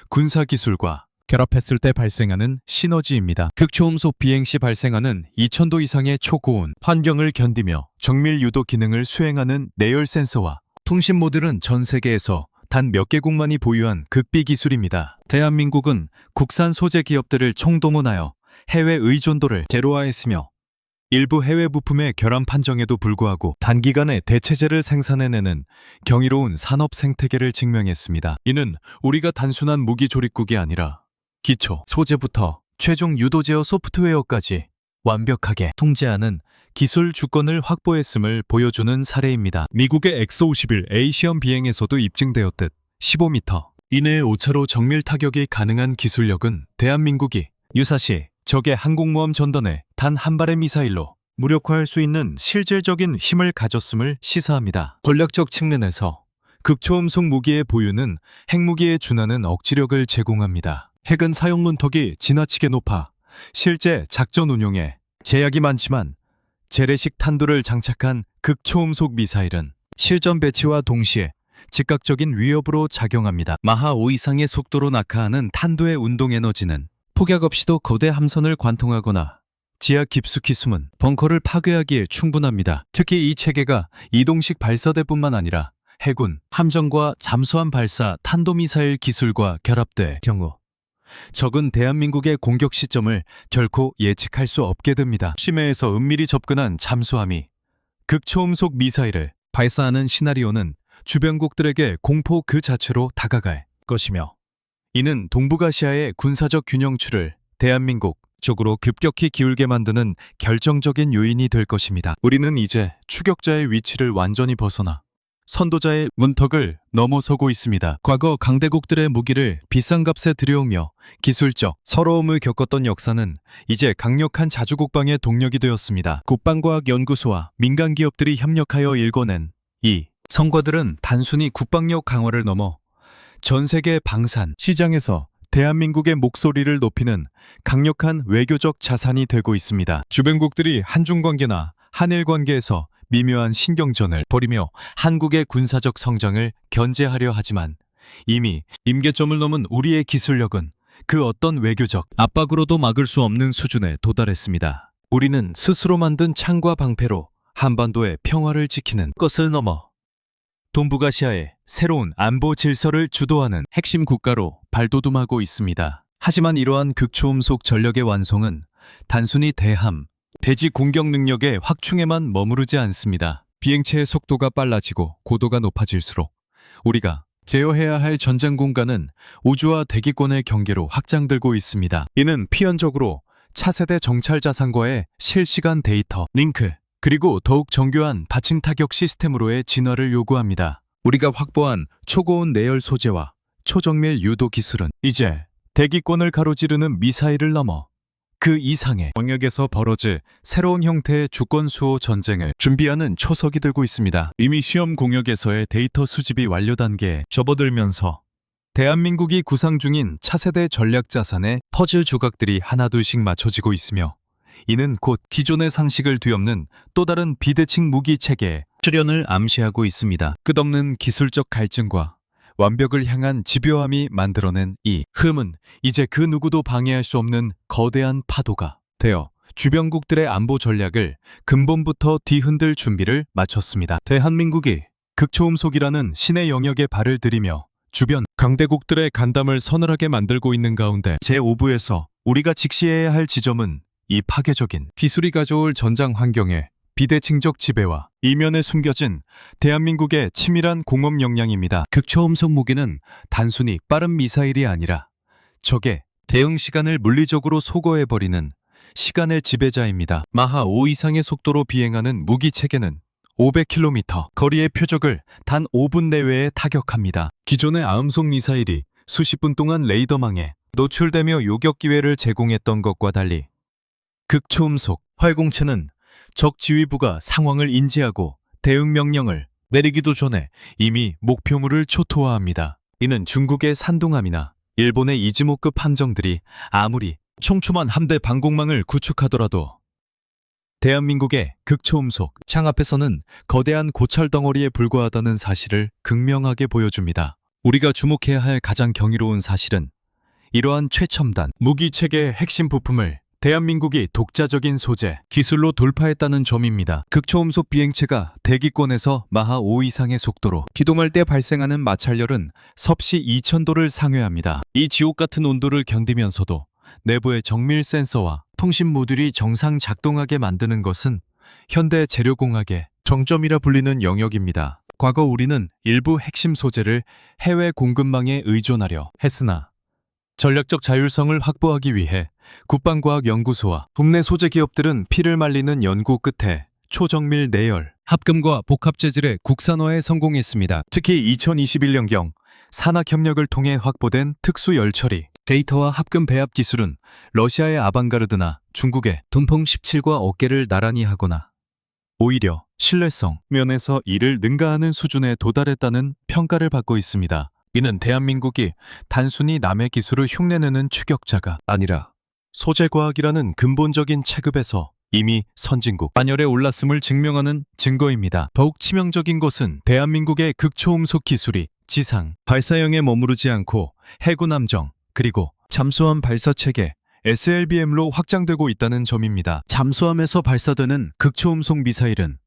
군사기술과 결합했을 때 발생하는 시너지입니다. 극초음속 비행 시 발생하는 2000도 이상의 초고온 환경을 견디며 정밀 유도 기능을 수행하는 내열 센서와 통신 모듈은 전 세계에서 단 몇 개국만이 보유한 극비 기술입니다. 대한민국은 국산 소재 기업들을 총동원하여 해외 의존도를 제로화했으며, 일부 해외 부품의 결함 판정에도 불구하고 단기간에 대체재를 생산해내는 경이로운 산업 생태계를 증명했습니다. 이는 우리가 단순한 무기 조립국이 아니라 기초 소재부터 최종 유도 제어 소프트웨어까지 완벽하게 통제하는 기술 주권을 확보했음을 보여주는 사례입니다. 미국의 엑소-51A 시험 비행에서도 입증되었듯 15m 이내의 오차로 정밀 타격이 가능한 기술력은 대한민국이 유사시 적의 항공모함 전단에 단 한 발의 미사일로 무력화할 수 있는 실질적인 힘을 가졌음을 시사합니다. 전략적 측면에서 극초음속 무기의 보유는 핵무기에 준하는 억지력을 제공합니다. 핵은 사용 문턱이 지나치게 높아 실제 작전 운용에 제약이 많지만, 재래식 탄두를 장착한 극초음속 미사일은 실전 배치와 동시에 즉각적인 위협으로 작용합니다. 마하 5 이상의 속도로 낙하하는 탄두의 운동 에너지는 폭약 없이도 거대 함선을 관통하거나 지하 깊숙이 숨은 벙커를 파괴하기에 충분합니다. 특히 이 체계가 이동식 발사대뿐만 아니라 해군, 함정과 잠수함 발사 탄도미사일 기술과 결합될 경우 적은 대한민국의 공격 시점을 결코 예측할 수 없게 됩니다. 심해에서 은밀히 접근한 잠수함이 극초음속 미사일을 발사하는 시나리오는 주변국들에게 공포 그 자체로 다가갈 것이며, 이는 동북아시아의 군사적 균형추를 대한민국 쪽으로 급격히 기울게 만드는 결정적인 요인이 될 것입니다. 우리는 이제 추격자의 위치를 완전히 벗어나 선도자의 문턱을 넘어서고 있습니다. 과거 강대국들의 무기를 비싼 값에 들여오며 기술적 서러움을 겪었던 역사는 이제 강력한 자주국방의 동력이 되었습니다. 국방과학연구소와 민간 기업들이 협력하여 일궈낸 이 성과들은 단순히 국방력 강화를 넘어 전 세계 방산 시장에서 대한민국의 목소리를 높이는 강력한 외교적 자산이 되고 있습니다. 주변국들이 한중 관계나 한일 관계에서 미묘한 신경전을 벌이며 한국의 군사적 성장을 견제하려 하지만, 이미 임계점을 넘은 우리의 기술력은 그 어떤 외교적 압박으로도 막을 수 없는 수준에 도달했습니다. 우리는 스스로 만든 창과 방패로 한반도의 평화를 지키는 것을 넘어 동북아시아의 새로운 안보 질서를 주도하는 핵심 국가로 발돋움하고 있습니다. 하지만 이러한 극초음속 전력의 완성은 단순히 대함, 대지 공격 능력의 확충에만 머무르지 않습니다. 비행체의 속도가 빨라지고 고도가 높아질수록 우리가 제어해야 할 전장 공간은 우주와 대기권의 경계로 확장되고 있습니다. 이는 필연적으로 차세대 정찰 자산과의 실시간 데이터 링크, 그리고 더욱 정교한 받침 타격 시스템으로의 진화를 요구합니다. 우리가 확보한 초고온 내열 소재와 초정밀 유도 기술은 이제 대기권을 가로지르는 미사일을 넘어 그 이상의 영역에서 벌어질 새로운 형태의 주권 수호 전쟁을 준비하는 초석이 들고 있습니다. 이미 시험 공역에서의 데이터 수집이 완료 단계에 접어들면서 대한민국이 구상 중인 차세대 전략 자산의 퍼즐 조각들이 하나둘씩 맞춰지고 있으며, 이는 곧 기존의 상식을 뒤엎는 또 다른 비대칭 무기 체계의 출현을 암시하고 있습니다. 끝없는 기술적 갈증과 완벽을 향한 집요함이 만들어낸 이 흐름은 이제 그 누구도 방해할 수 없는 거대한 파도가 되어 주변국들의 안보 전략을 근본부터 뒤흔들 준비를 마쳤습니다. 대한민국이 극초음속이라는 신의 영역에 발을 들이며 주변 강대국들의 간담을 서늘하게 만들고 있는 가운데 제5부에서 우리가 직시해야 할 지점은 이 파괴적인 기술이 가져올 전장 환경의 비대칭적 지배와 이면에 숨겨진 대한민국의 치밀한 공업 역량입니다. 극초음속 무기는 단순히 빠른 미사일이 아니라 적의 대응 시간을 물리적으로 소거해버리는 시간의 지배자입니다. 마하 5 이상의 속도로 비행하는 무기 체계는 500km 거리의 표적을 단 5분 내외에 타격합니다. 기존의 아음속 미사일이 수십 분 동안 레이더망에 노출되며 요격 기회를 제공했던 것과 달리 극초음속 활공체는 적 지휘부가 상황을 인지하고 대응 명령을 내리기도 전에 이미 목표물을 초토화합니다. 이는 중국의 산둥함이나 일본의 이즈모급 함정들이 아무리 촘촘한 함대 방공망을 구축하더라도 대한민국의 극초음속 창 앞에서는 거대한 고철 덩어리에 불과하다는 사실을 극명하게 보여줍니다. 우리가 주목해야 할 가장 경이로운 사실은 이러한 최첨단 무기 체계의 핵심 부품을 대한민국이 독자적인 소재, 기술로 돌파했다는 점입니다. 극초음속 비행체가 대기권에서 마하 5 이상의 속도로 기동할 때 발생하는 마찰열은 섭씨 2000도를 상회합니다. 이 지옥 같은 온도를 견디면서도 내부의 정밀 센서와 통신 모듈이 정상 작동하게 만드는 것은 현대 재료공학의 정점이라 불리는 영역입니다. 과거 우리는 일부 핵심 소재를 해외 공급망에 의존하려 했으나 전략적 자율성을 확보하기 위해 국방과학연구소와 국내 소재 기업들은 피를 말리는 연구 끝에 초정밀 내열, 합금과 복합 재질의 국산화에 성공했습니다. 특히 2021년경 산학협력을 통해 확보된 특수 열처리, 데이터와 합금 배합 기술은 러시아의 아방가르드나 중국의 둔풍 17과 어깨를 나란히 하거나 오히려 신뢰성 면에서 이를 능가하는 수준에 도달했다는 평가를 받고 있습니다. 이는 대한민국이 단순히 남의 기술을 흉내내는 추격자가 아니라 소재과학이라는 근본적인 체급에서 이미 선진국 반열에 올랐음을 증명하는 증거입니다. 더욱 치명적인 것은 대한민국의 극초음속 기술이 지상 발사형에 머무르지 않고 해군 함정 그리고 잠수함 발사체계 SLBM로 확장되고 있다는 점입니다. 잠수함에서 발사되는 극초음속 미사일은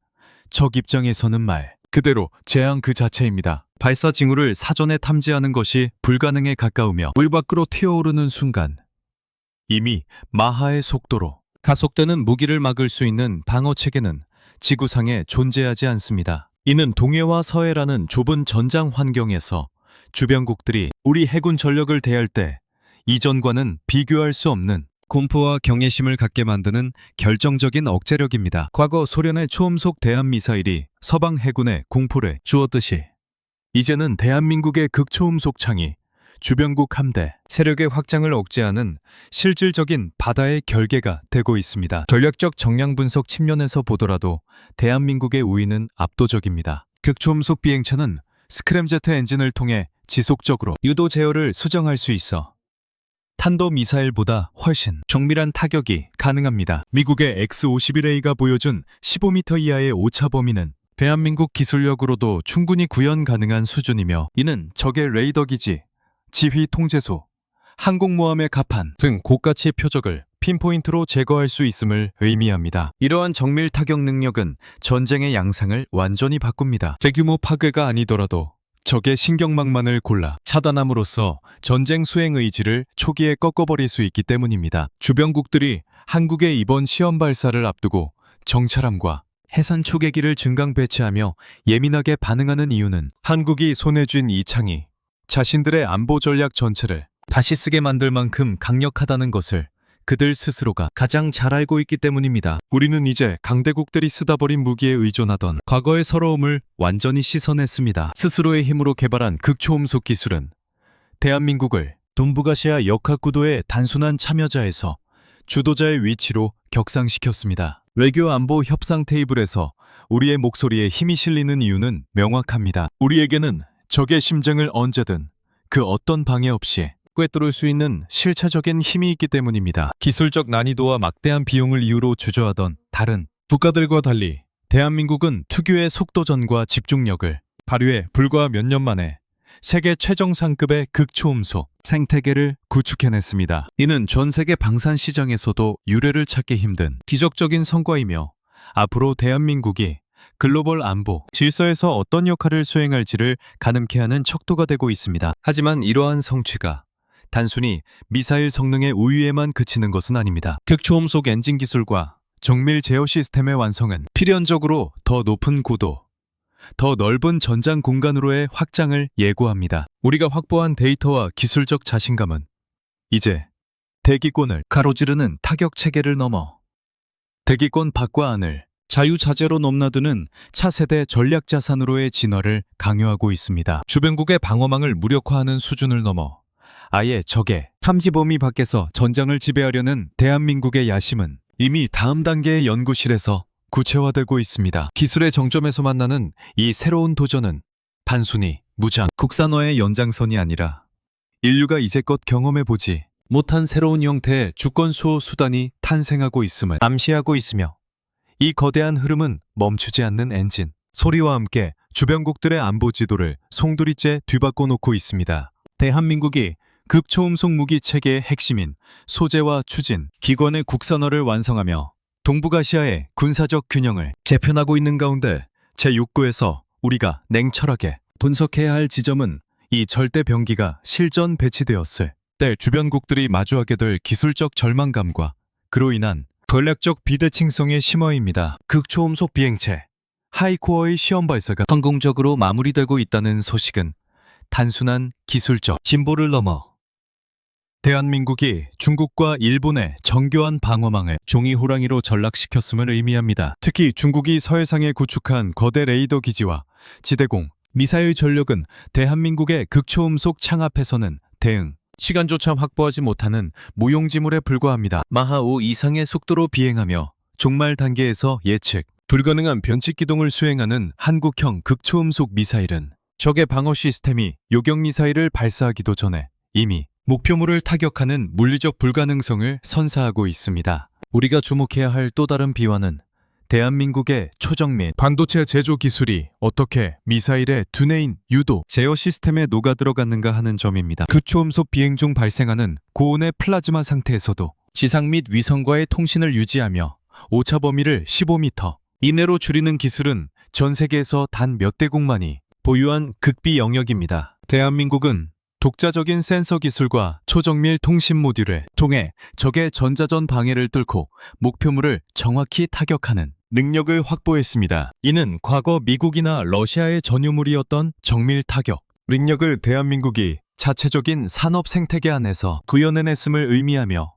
적 입장에서는 말 그대로 재앙 그 자체입니다. 발사 징후를 사전에 탐지하는 것이 불가능에 가까우며 물 밖으로 튀어오르는 순간 이미 마하의 속도로 가속되는 무기를 막을 수 있는 방어 체계는 지구상에 존재하지 않습니다. 이는 동해와 서해라는 좁은 전장 환경에서 주변국들이 우리 해군 전력을 대할 때 이전과는 비교할 수 없는 공포와 경외심을 갖게 만드는 결정적인 억제력입니다. 과거 소련의 초음속 대한미사일이 서방 해군에 공포를 주었듯이 이제는 대한민국의 극초음속 창이 주변국 함대 세력의 확장을 억제하는 실질적인 바다의 결계가 되고 있습니다. 전략적 정량 분석 측면에서 보더라도 대한민국의 우위는 압도적입니다. 극초음속 비행체는 스크램제트 엔진을 통해 지속적으로 유도 제어를 수정할 수 있어 탄도미사일보다 훨씬 정밀한 타격이 가능합니다. 미국의 X-51A가 보여준 15m 이하의 오차 범위는 대한민국 기술력으로도 충분히 구현 가능한 수준이며, 이는 적의 레이더 기지, 지휘 통제소, 항공모함의 갑판 등 고가치의 표적을 핀포인트로 제거할 수 있음을 의미합니다. 이러한 정밀 타격 능력은 전쟁의 양상을 완전히 바꿉니다. 대규모 파괴가 아니더라도 적의 신경망만을 골라 차단함으로써 전쟁 수행 의지를 초기에 꺾어버릴 수 있기 때문입니다. 주변국들이 한국의 이번 시험 발사를 앞두고 정찰함과 해산 초계기를 증강 배치하며 예민하게 반응하는 이유는 한국이 손에 쥔 이 창이 자신들의 안보 전략 전체를 다시 쓰게 만들 만큼 강력하다는 것을 그들 스스로가 가장 잘 알고 있기 때문입니다. 우리는 이제 강대국들이 쓰다 버린 무기에 의존하던 과거의 서러움을 완전히 씻어냈습니다. 스스로의 힘으로 개발한 극초음속 기술은 대한민국을 동북아시아 역학구도의 단순한 참여자에서 주도자의 위치로 격상시켰습니다. 외교 안보 협상 테이블에서 우리의 목소리에 힘이 실리는 이유는 명확합니다. 우리에게는 적의 심장을 언제든 그 어떤 방해 없이 꿰뚫을 수 있는 실체적인 힘이 있기 때문입니다. 기술적 난이도와 막대한 비용을 이유로 주저하던 다른 국가들과 달리 대한민국은 특유의 속도전과 집중력을 발휘해 불과 몇 년 만에 세계 최정상급의 극초음속 생태계를 구축해냈습니다. 이는 전 세계 방산 시장에서도 유례를 찾기 힘든 기적적인 성과이며 앞으로 대한민국이 글로벌 안보 질서에서 어떤 역할을 수행할지를 가늠케 하는 척도가 되고 있습니다. 하지만 이러한 성취가 단순히 미사일 성능의 우위에만 그치는 것은 아닙니다. 극초음속 엔진 기술과 정밀 제어 시스템의 완성은 필연적으로 더 높은 고도, 더 넓은 전장 공간으로의 확장을 예고합니다. 우리가 확보한 데이터와 기술적 자신감은 이제 대기권을 가로지르는 타격 체계를 넘어 대기권 밖과 안을 자유자재로 넘나드는 차세대 전략 자산으로의 진화를 강요하고 있습니다. 주변국의 방어망을 무력화하는 수준을 넘어 아예 적의 탐지 범위 밖에서 전장을 지배하려는 대한민국의 야심은 이미 다음 단계의 연구실에서 구체화되고 있습니다. 기술의 정점에서 만나는 이 새로운 도전은 단순히 무장, 국산화의 연장선이 아니라 인류가 이제껏 경험해보지 못한 새로운 형태의 주권 수호 수단이 탄생하고 있음을 암시하고 있으며 이 거대한 흐름은 멈추지 않는 엔진, 소리와 함께 주변국들의 안보 지도를 송두리째 뒤바꿔 놓고 있습니다. 대한민국이 극초음속 무기 체계의 핵심인 소재와 추진, 기관의 국산화를 완성하며 동북아시아의 군사적 균형을 재편하고 있는 가운데 제6구에서 우리가 냉철하게 분석해야 할 지점은 이 절대 병기가 실전 배치되었을 때 주변국들이 마주하게 될 기술적 절망감과 그로 인한 전략적 비대칭성의 심화입니다. 극초음속 비행체, 하이코어의 시험 발사가 성공적으로 마무리되고 있다는 소식은 단순한 기술적 진보를 넘어 대한민국이 중국과 일본의 정교한 방어망을 종이 호랑이로 전락시켰음을 의미합니다. 특히 중국이 서해상에 구축한 거대 레이더 기지와 지대공, 미사일 전력은 대한민국의 극초음속 창 앞에서는 대응, 시간조차 확보하지 못하는 무용지물에 불과합니다. 마하 5 이상의 속도로 비행하며 종말 단계에서 예측, 불가능한 변칙 기동을 수행하는 한국형 극초음속 미사일은 적의 방어 시스템이 요격 미사일을 발사하기도 전에 이미 목표물을 타격하는 물리적 불가능성을 선사하고 있습니다. 우리가 주목해야 할 또 다른 비화는 대한민국의 초정밀 반도체 제조 기술이 어떻게 미사일의 두뇌인 유도, 제어 시스템에 녹아들어갔는가 하는 점입니다. 극초음속 비행 중 발생하는 고온의 플라즈마 상태에서도 지상 및 위성과의 통신을 유지하며 오차 범위를 15m 이내로 줄이는 기술은 전 세계에서 단 몇 대국만이 보유한 극비 영역입니다. 대한민국은 독자적인 센서 기술과 초정밀 통신 모듈을 통해 적의 전자전 방해를 뚫고 목표물을 정확히 타격하는 능력을 확보했습니다. 이는 과거 미국이나 러시아의 전유물이었던 정밀 타격 능력을 대한민국이 자체적인 산업 생태계 안에서 구현해냈음을 의미하며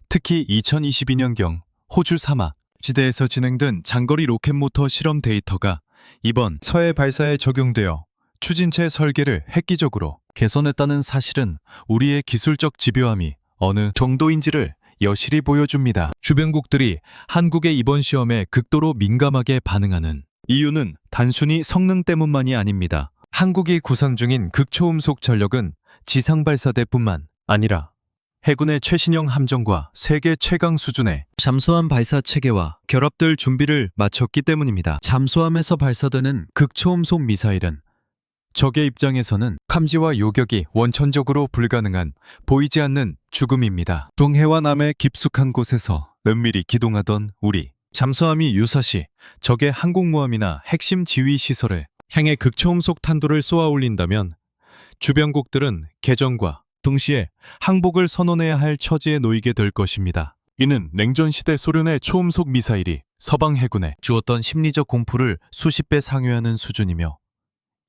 특히 2022년경 호주 사막 지대에서 진행된 장거리 로켓 모터 실험 데이터가 이번 서해 발사에 적용되어 추진체 설계를 획기적으로 개선했다는 사실은 우리의 기술적 집요함이 어느 정도인지를 여실히 보여줍니다. 주변국들이 한국의 이번 시험에 극도로 민감하게 반응하는 이유는 단순히 성능 때문만이 아닙니다. 한국이 구상 중인 극초음속 전력은 지상 발사대뿐만 아니라 해군의 최신형 함정과 세계 최강 수준의 잠수함 발사 체계와 결합될 준비를 마쳤기 때문입니다. 잠수함에서 발사되는 극초음속 미사일은 적의 입장에서는 탐지와 요격이 원천적으로 불가능한 보이지 않는 죽음입니다. 동해와 남해 깊숙한 곳에서 은밀히 기동하던 우리 잠수함이 유사시 적의 항공모함이나 핵심 지휘 시설에 향해 극초음속 탄도를 쏘아 올린다면 주변국들은 개전과 동시에 항복을 선언해야 할 처지에 놓이게 될 것입니다. 이는 냉전시대 소련의 초음속 미사일이 서방 해군에 주었던 심리적 공포를 수십 배 상회하는 수준이며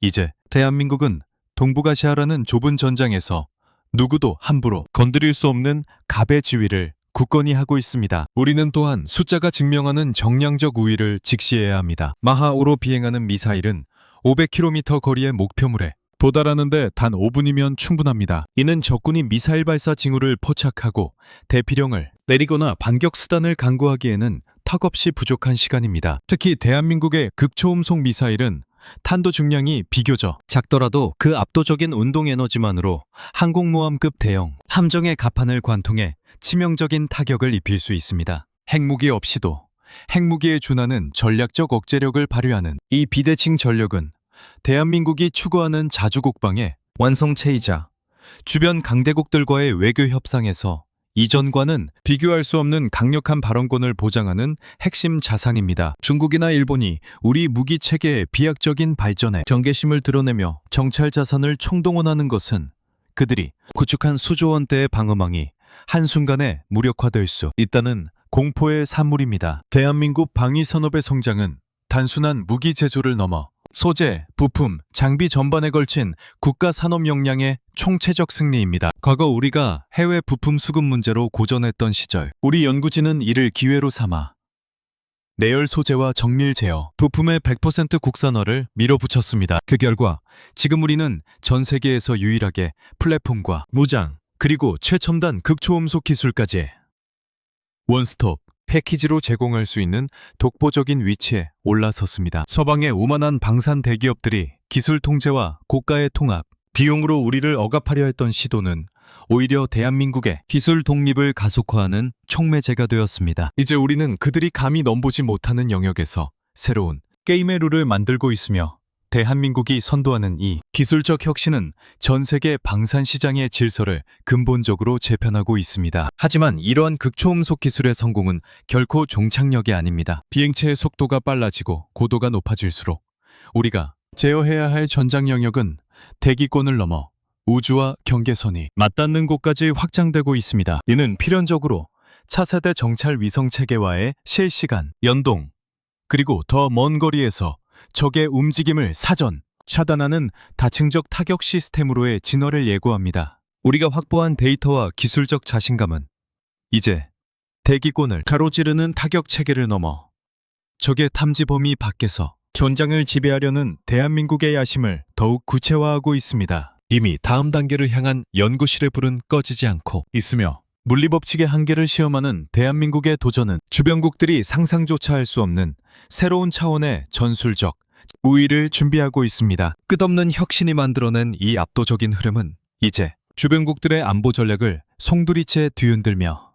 이제 대한민국은 동북아시아라는 좁은 전장에서 누구도 함부로 건드릴 수 없는 갑의 지위를 굳건히 하고 있습니다. 우리는 또한 숫자가 증명하는 정량적 우위를 직시해야 합니다. 마하 5로 비행하는 미사일은 500km 거리의 목표물에 도달하는데 단 5분이면 충분합니다. 이는 적군이 미사일 발사 징후를 포착하고 대피령을 내리거나 반격 수단을 강구하기에는 턱없이 부족한 시간입니다. 특히 대한민국의 극초음속 미사일은 탄도 중량이 비교적 작더라도 그 압도적인 운동 에너지만으로 항공모함급 대형 함정의 갑판을 관통해 치명적인 타격을 입힐 수 있습니다. 핵무기 없이도 핵무기에 준하는 전략적 억제력을 발휘하는 이 비대칭 전력은 대한민국이 추구하는 자주국방의 완성체이자 주변 강대국들과의 외교 협상에서 이전과는 비교할 수 없는 강력한 발언권을 보장하는 핵심 자산입니다. 중국이나 일본이 우리 무기 체계의 비약적인 발전에 경계심을 드러내며 정찰 자산을 총동원하는 것은 그들이 구축한 수조 원대의 방어망이 한순간에 무력화될 수 있다는 공포의 산물입니다. 대한민국 방위산업의 성장은 단순한 무기 제조를 넘어 소재, 부품, 장비 전반에 걸친 국가 산업 역량의 총체적 승리입니다. 과거 우리가 해외 부품 수급 문제로 고전했던 시절, 우리 연구진은 이를 기회로 삼아 내열 소재와 정밀 제어, 부품의 100% 국산화를 밀어붙였습니다. 그 결과 지금 우리는 전 세계에서 유일하게 플랫폼과 무장, 그리고 최첨단 극초음속 기술까지 원스톱 패키지로 제공할 수 있는 독보적인 위치에 올라섰습니다. 서방의 오만한 방산 대기업들이 기술 통제와 고가의 통합, 비용으로 우리를 억압하려 했던 시도는 오히려 대한민국의 기술 독립을 가속화하는 촉매제가 되었습니다. 이제 우리는 그들이 감히 넘보지 못하는 영역에서 새로운 게임의 룰을 만들고 있으며 대한민국이 선도하는 이 기술적 혁신은 전 세계 방산 시장의 질서를 근본적으로 재편하고 있습니다. 하지만 이러한 극초음속 기술의 성공은 결코 종착역이 아닙니다. 비행체의 속도가 빨라지고 고도가 높아질수록 우리가 제어해야 할 전장 영역은 대기권을 넘어 우주와 경계선이 맞닿는 곳까지 확장되고 있습니다. 이는 필연적으로 차세대 정찰 위성 체계와의 실시간 연동, 그리고 더 먼 거리에서 적의 움직임을 사전 차단하는 다층적 타격 시스템으로의 진화를 예고합니다. 우리가 확보한 데이터와 기술적 자신감은 이제 대기권을 가로지르는 타격 체계를 넘어 적의 탐지 범위 밖에서 전장을 지배하려는 대한민국의 야심을 더욱 구체화하고 있습니다. 이미 다음 단계를 향한 연구실의 불은 꺼지지 않고 있으며 물리법칙의 한계를 시험하는 대한민국의 도전은 주변국들이 상상조차 할 수 없는 새로운 차원의 전술적 우위를 준비하고 있습니다. 끝없는 혁신이 만들어낸 이 압도적인 흐름은 이제 주변국들의 안보 전략을 송두리째 뒤흔들며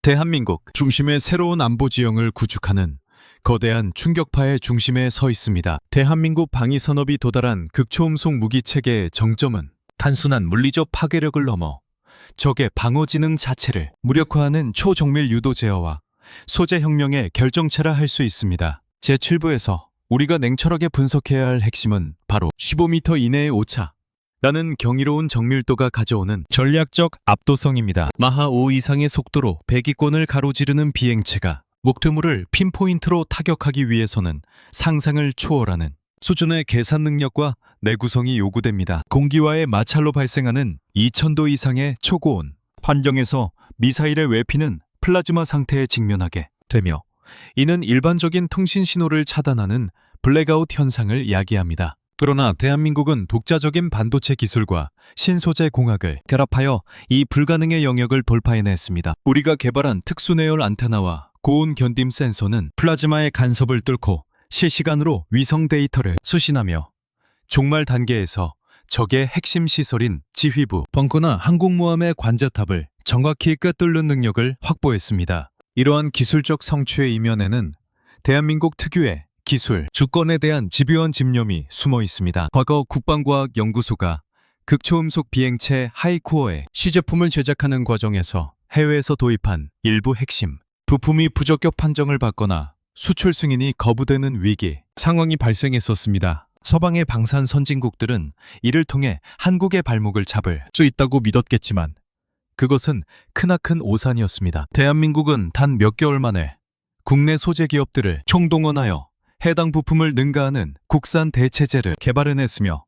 대한민국 중심의 새로운 안보 지형을 구축하는 거대한 충격파의 중심에 서 있습니다. 대한민국 방위산업이 도달한 극초음속 무기 체계의 정점은 단순한 물리적 파괴력을 넘어 적의 방어 지능 자체를 무력화하는 초정밀 유도 제어와 소재 혁명의 결정체라 할 수 있습니다. 제7부에서 우리가 냉철하게 분석해야 할 핵심은 바로 15m 이내의 오차라는 경이로운 정밀도가 가져오는 전략적 압도성입니다. 마하 5 이상의 속도로 배기권을 가로지르는 비행체가 목표물을 핀포인트로 타격하기 위해서는 상상을 초월하는 수준의 계산 능력과 내구성이 요구됩니다. 공기와의 마찰로 발생하는 2000도 이상의 초고온 환경에서 미사일의 외피는 플라즈마 상태에 직면하게 되며 이는 일반적인 통신 신호를 차단하는 블랙아웃 현상을 야기합니다. 그러나 대한민국은 독자적인 반도체 기술과 신소재 공학을 결합하여 이 불가능의 영역을 돌파해냈습니다. 우리가 개발한 특수내열 안테나와 고온 견딤 센서는 플라즈마의 간섭을 뚫고 실시간으로 위성 데이터를 수신하며 종말 단계에서 적의 핵심 시설인 지휘부, 벙커나 항공모함의 관제탑을 정확히 꿰뚫는 능력을 확보했습니다. 이러한 기술적 성취의 이면에는 대한민국 특유의 기술, 주권에 대한 집요한 집념이 숨어 있습니다. 과거 국방과학연구소가 극초음속 비행체 하이코어의 시제품을 제작하는 과정에서 해외에서 도입한 일부 핵심 부품이 부적격 판정을 받거나 수출 승인이 거부되는 위기 상황이 발생했었습니다. 서방의 방산 선진국들은 이를 통해 한국의 발목을 잡을 수 있다고 믿었겠지만 그것은 크나큰 오산이었습니다. 대한민국은 단 몇 개월 만에 국내 소재 기업들을 총동원하여 해당 부품을 능가하는 국산 대체제를 개발해냈으며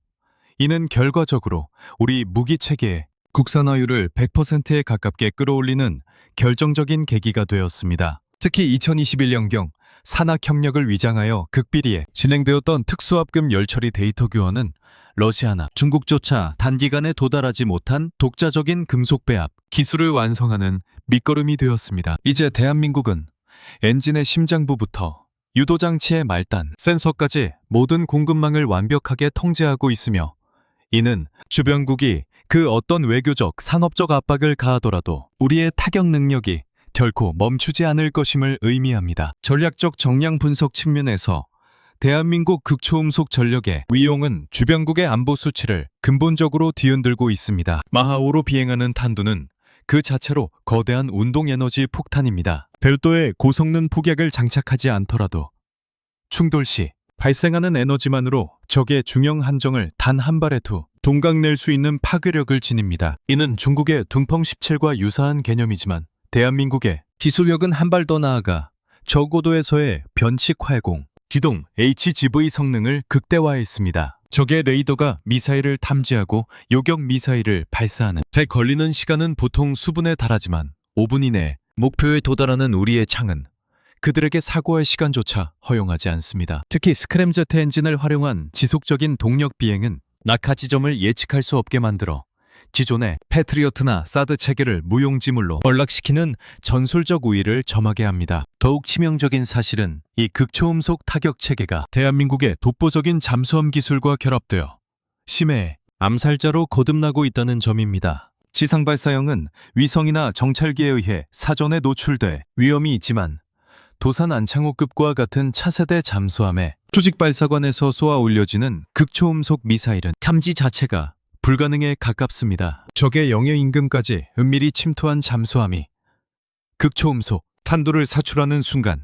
이는 결과적으로 우리 무기 체계의 국산화율을 100%에 가깝게 끌어올리는 결정적인 계기가 되었습니다. 특히 2021년경 산학협력을 위장하여 극비리에 진행되었던 특수합금 열처리 데이터 교환은 러시아나 중국조차 단기간에 도달하지 못한 독자적인 금속 배합 기술을 완성하는 밑거름이 되었습니다. 이제 대한민국은 엔진의 심장부부터 유도장치의 말단, 센서까지 모든 공급망을 완벽하게 통제하고 있으며, 이는 주변국이 그 어떤 외교적, 산업적 압박을 가하더라도 우리의 타격 능력이 결코 멈추지 않을 것임을 의미합니다. 전략적 정량 분석 측면에서 대한민국 극초음속 전력의 위용은 주변국의 안보 수치를 근본적으로 뒤흔들고 있습니다. 마하5로 비행하는 탄두는 그 자체로 거대한 운동 에너지 폭탄입니다. 별도의 고성능 폭약을 장착하지 않더라도 충돌 시 발생하는 에너지만으로 적의 중형 함정을 단 한 발에 동강낼 수 있는 파괴력을 지닙니다. 이는 중국의 둥펑 17과 유사한 개념이지만 대한민국의 기술력은 한 발 더 나아가 저고도에서의 변칙 활공, 기동 HGV 성능을 극대화했습니다. 적의 레이더가 미사일을 탐지하고 요격 미사일을 발사하는 데 걸리는 시간은 보통 수분에 달하지만 5분 이내 목표에 도달하는 우리의 창은 그들에게 사고할 시간조차 허용하지 않습니다. 특히 스크램제트 엔진을 활용한 지속적인 동력 비행은 낙하 지점을 예측할 수 없게 만들어 기존의 패트리어트나 사드 체계를 무용지물로 전락시키는 전술적 우위를 점하게 합니다. 더욱 치명적인 사실은 이 극초음속 타격 체계가 대한민국의 독보적인 잠수함 기술과 결합되어 심해 암살자로 거듭나고 있다는 점입니다. 지상 발사형은 위성이나 정찰기에 의해 사전에 노출돼 위험이 있지만 도산 안창호급과 같은 차세대 잠수함의 수직 발사관에서 쏘아 올려지는 극초음속 미사일은 탐지 자체가 불가능에 가깝습니다. 적의 영해 임금까지 은밀히 침투한 잠수함이 극초음속 탄두를 사출하는 순간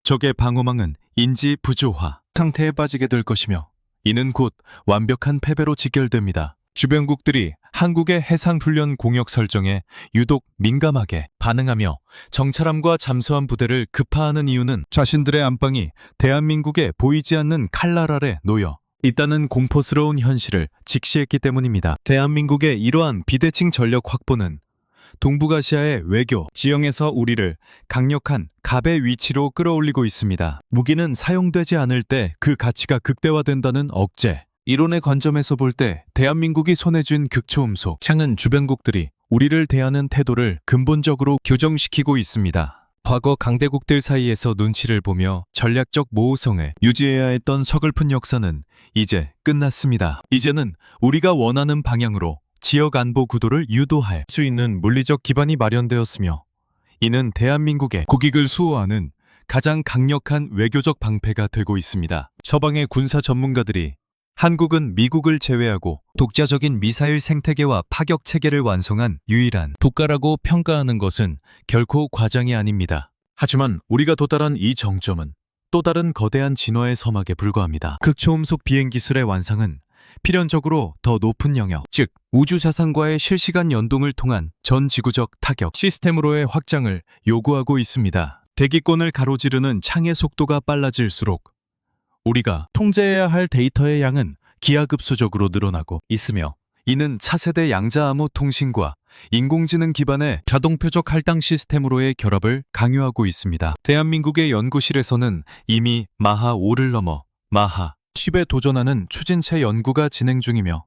적의 방어망은 인지 부조화 상태에 빠지게 될 것이며, 이는 곧 완벽한 패배로 직결됩니다. 주변국들이 한국의 해상훈련 공역 설정에 유독 민감하게 반응하며 정찰함과 잠수함 부대를 급파하는 이유는 자신들의 안방이 대한민국에 보이지 않는 칼날 아래 놓여 있다는 공포스러운 현실을 직시했기 때문입니다. 대한민국의 이러한 비대칭 전력 확보는 동북아시아의 외교 지형에서 우리를 강력한 갑의 위치로 끌어올리고 있습니다. 무기는 사용되지 않을 때 그 가치가 극대화된다는 억제 이론의 관점에서 볼 때 대한민국이 손에 쥔 극초음속 창은 주변국들이 우리를 대하는 태도를 근본적으로 교정시키고 있습니다. 과거 강대국들 사이에서 눈치를 보며 전략적 모호성을 유지해야 했던 서글픈 역사는 이제 끝났습니다. 이제는 우리가 원하는 방향으로 지역 안보 구도를 유도할 수 있는 물리적 기반이 마련되었으며, 이는 대한민국의 국익을 수호하는 가장 강력한 외교적 방패가 되고 있습니다. 서방의 군사 전문가들이 한국은 미국을 제외하고 독자적인 미사일 생태계와 파격 체계를 완성한 유일한 국가라고 평가하는 것은 결코 과장이 아닙니다. 하지만 우리가 도달한 이 정점은 또 다른 거대한 진화의 서막에 불과합니다. 극초음속 비행 기술의 완성은 필연적으로 더 높은 영역, 즉 우주 자산과의 실시간 연동을 통한 전 지구적 타격 시스템으로의 확장을 요구하고 있습니다. 대기권을 가로지르는 창의 속도가 빨라질수록 우리가 통제해야 할 데이터의 양은 기하급수적으로 늘어나고 있으며, 이는 차세대 양자암호 통신과 인공지능 기반의 자동표적 할당 시스템으로의 결합을 강요하고 있습니다. 대한민국의 연구실에서는 이미 마하5를 넘어 마하10에 도전하는 추진체 연구가 진행 중이며,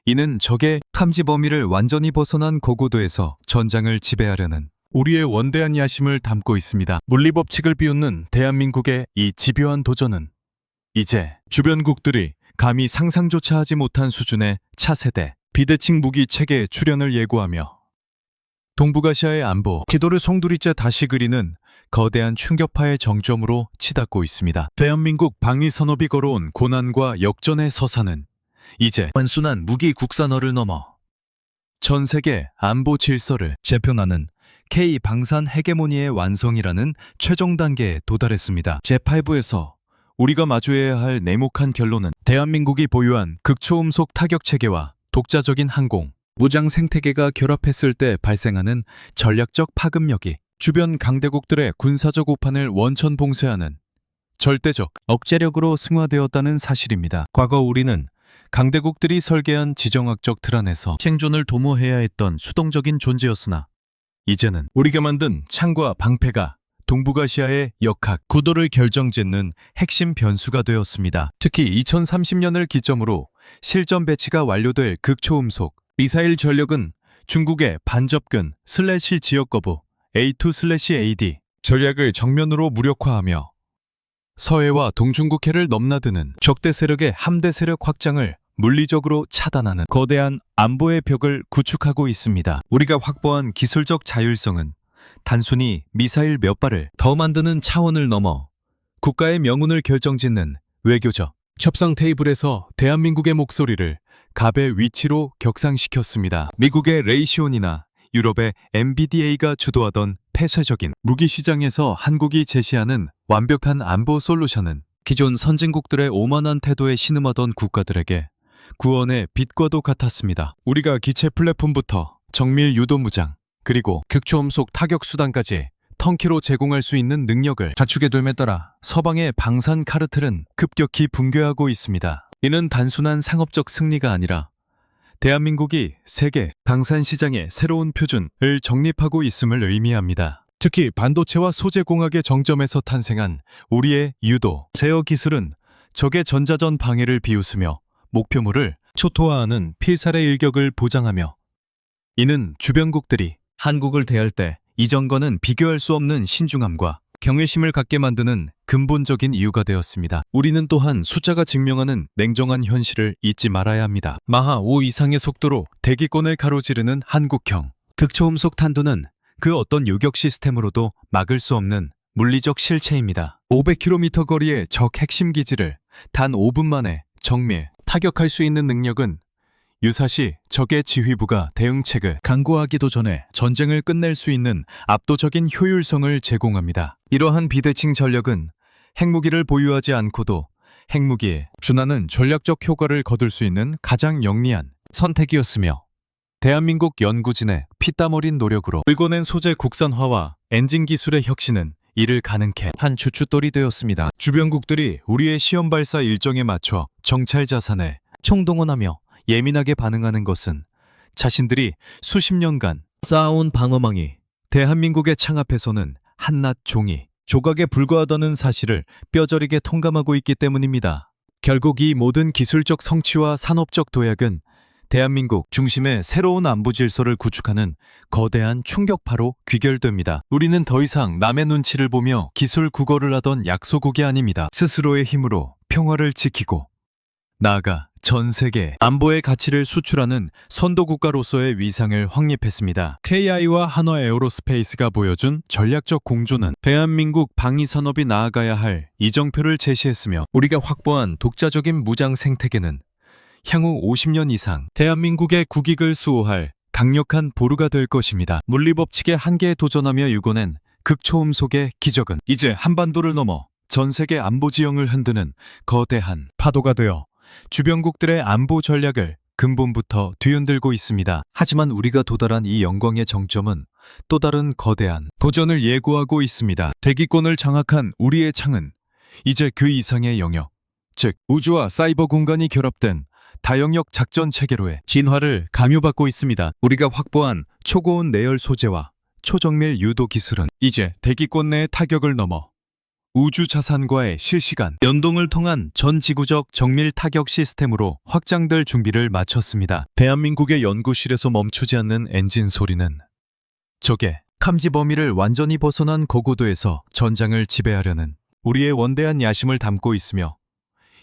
이는 적의 탐지 범위를 완전히 벗어난 고고도에서 전장을 지배하려는 우리의 원대한 야심을 담고 있습니다. 물리법칙을 비웃는 대한민국의 이 집요한 도전은 이제 주변국들이 감히 상상조차 하지 못한 수준의 차세대 비대칭 무기 체계의 출현을 예고하며 동북아시아의 안보 기도를 송두리째 다시 그리는 거대한 충격파의 정점으로 치닫고 있습니다. 대한민국 방위 산업이 걸어온 고난과 역전의 서사는 이제 단순한 무기 국산화를 넘어 전 세계 안보 질서를 재편하는 K-방산 헤게모니의 완성이라는 최종 단계에 도달했습니다. 제8부에서 우리가 마주해야 할 냉혹한 결론은 대한민국이 보유한 극초음속 타격 체계와 독자적인 항공, 무장 생태계가 결합했을 때 발생하는 전략적 파급력이 주변 강대국들의 군사적 오판을 원천 봉쇄하는 절대적 억제력으로 승화되었다는 사실입니다. 과거 우리는 강대국들이 설계한 지정학적 틀 안에서 생존을 도모해야 했던 수동적인 존재였으나, 이제는 우리가 만든 창과 방패가 동북아시아의 역학, 구도를 결정짓는 핵심 변수가 되었습니다. 특히 2030년을 기점으로 실전 배치가 완료될 극초음속 미사일 전력은 중국의 반접근 / 지역 거부 A2/AD 전략을 정면으로 무력화하며 서해와 동중국해를 넘나드는 적대 세력의 함대 세력 확장을 물리적으로 차단하는 거대한 안보의 벽을 구축하고 있습니다. 우리가 확보한 기술적 자율성은 단순히 미사일 몇 발을 더 만드는 차원을 넘어 국가의 명운을 결정짓는 외교적 협상 테이블에서 대한민국의 목소리를 갑의 위치로 격상시켰습니다. 미국의 레이시온이나 유럽의 MBDA가 주도하던 폐쇄적인 무기 시장에서 한국이 제시하는 완벽한 안보 솔루션은 기존 선진국들의 오만한 태도에 신음하던 국가들에게 구원의 빛과도 같았습니다. 우리가 기체 플랫폼부터 정밀 유도 무장, 그리고 극초음속 타격 수단까지 턴키로 제공할 수 있는 능력을 갖추게 됨에 따라 서방의 방산 카르텔은 급격히 붕괴하고 있습니다. 이는 단순한 상업적 승리가 아니라 대한민국이 세계 방산 시장의 새로운 표준을 정립하고 있음을 의미합니다. 특히 반도체와 소재공학의 정점에서 탄생한 우리의 유도, 제어 기술은 적의 전자전 방해를 비웃으며 목표물을 초토화하는 필살의 일격을 보장하며, 이는 주변국들이 한국을 대할 때 이전과는 비교할 수 없는 신중함과 경외심을 갖게 만드는 근본적인 이유가 되었습니다. 우리는 또한 숫자가 증명하는 냉정한 현실을 잊지 말아야 합니다. 마하 5 이상의 속도로 대기권을 가로지르는 한국형 극초음속 탄두는 그 어떤 요격 시스템으로도 막을 수 없는 물리적 실체입니다. 500km 거리의 적 핵심 기지를 단 5분 만에 정밀 타격할 수 있는 능력은 유사시 적의 지휘부가 대응책을 강구하기도 전에 전쟁을 끝낼 수 있는 압도적인 효율성을 제공합니다. 이러한 비대칭 전력은 핵무기를 보유하지 않고도 핵무기에 준하는 전략적 효과를 거둘 수 있는 가장 영리한 선택이었으며, 대한민국 연구진의 피땀 어린 노력으로 일궈낸 소재 국산화와 엔진 기술의 혁신은 이를 가능케 한 주춧돌이 되었습니다. 주변국들이 우리의 시험 발사 일정에 맞춰 정찰 자산에 총동원하며 예민하게 반응하는 것은 자신들이 수십 년간 쌓아온 방어망이 대한민국의 창앞에서는 한낱 종이 조각에 불과하다는 사실을 뼈저리게 통감하고 있기 때문입니다. 결국 이 모든 기술적 성취와 산업적 도약은 대한민국 중심의 새로운 안보 질서를 구축하는 거대한 충격파로 귀결됩니다. 우리는 더 이상 남의 눈치를 보며 기술 국어를 하던 약소국이 아닙니다. 스스로의 힘으로 평화를 지키고 나아가 전 세계 안보의 가치를 수출하는 선도국가로서의 위상을 확립했습니다. KI와 한화 에어로스페이스가 보여준 전략적 공조는 대한민국 방위산업이 나아가야 할 이정표를 제시했으며, 우리가 확보한 독자적인 무장 생태계는 향후 50년 이상 대한민국의 국익을 수호할 강력한 보루가 될 것입니다. 물리법칙의 한계에 도전하며 유고낸 극초음속의 기적은 이제 한반도를 넘어 전 세계 안보 지형을 흔드는 거대한 파도가 되어 주변국들의 안보 전략을 근본부터 뒤흔들고 있습니다. 하지만 우리가 도달한 이 영광의 정점은 또 다른 거대한 도전을 예고하고 있습니다. 대기권을 장악한 우리의 창은 이제 그 이상의 영역, 즉 우주와 사이버 공간이 결합된 다영역 작전 체계로의 진화를 강요받고 있습니다. 우리가 확보한 초고온 내열 소재와 초정밀 유도 기술은 이제 대기권 내의 타격을 넘어 우주 자산과의 실시간 연동을 통한 전 지구적 정밀 타격 시스템으로 확장될 준비를 마쳤습니다. 대한민국의 연구실에서 멈추지 않는 엔진 소리는 적의 탐지 범위를 완전히 벗어난 고고도에서 전장을 지배하려는 우리의 원대한 야심을 담고 있으며,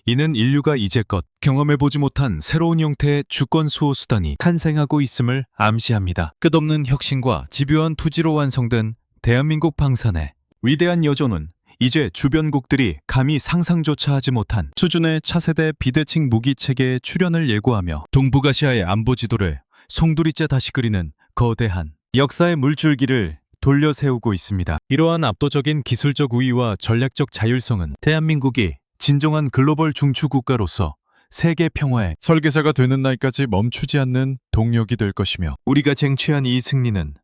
이는 인류가 이제껏 경험해보지 못한 새로운 형태의 주권 수호 수단이 탄생하고 있음을 암시합니다. 끝없는 혁신과 집요한 투지로 완성된 대한민국 방산의 위대한 여정은 이제 주변국들이 감히 상상조차 하지 못한 수준의 차세대 비대칭 무기 체계의 출현을 예고하며 동북아시아의 안보 지도를 송두리째 다시 그리는 거대한 역사의 물줄기를 돌려 세우고 있습니다. 이러한 압도적인 기술적 우위와 전략적 자율성은 대한민국이 진정한 글로벌 중추 국가로서 세계 평화의 설계자가 되는 날까지 멈추지 않는 동력이 될 것이며, 우리가 쟁취한 이 승리는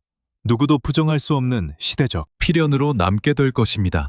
누구도 부정할 수 없는 시대적 필연으로 남게 될 것입니다.